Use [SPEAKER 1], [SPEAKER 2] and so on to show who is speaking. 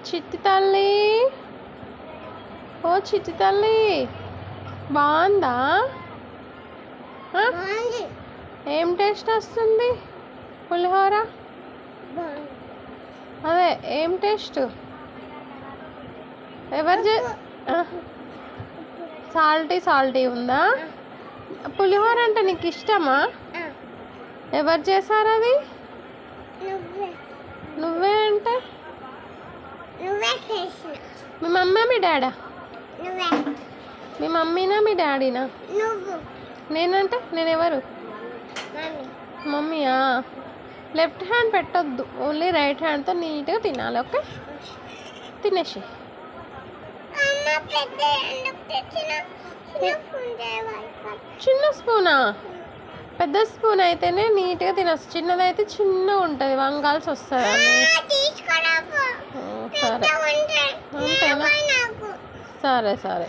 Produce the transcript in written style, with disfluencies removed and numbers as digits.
[SPEAKER 1] చిట్టి తల్లి, ఓ చిట్టి తల్లి, బాగుందా? ఏం టేస్ట్ వస్తుంది పులిహోర? అదే ఏం టేస్ట్? ఎవరు సాల్టీ ఉందా? పులిహోర అంటే నీకు ఇష్టమా? ఎవరు చేశారు అది? నువ్వే అంటే మీ మమ్మీ మీ డాడా? మీ మమ్మీనా మీ డాడీనా? నేనంటే నేను ఎవరు? మమ్మీయా? లెఫ్ట్ హ్యాండ్ పెట్టొద్దు, ఓన్లీ రైట్ హ్యాండ్తో నీట్గా తినాలి. ఓకే, తినేసి. చిన్న స్పూనా? పెద్ద స్పూన్ అయితేనే నీట్గా తినచ్చు, చిన్నదైతే చిన్నగా ఉంటుంది, వంగాల్సి వస్తుంది. సరే అంతేనా? సరే.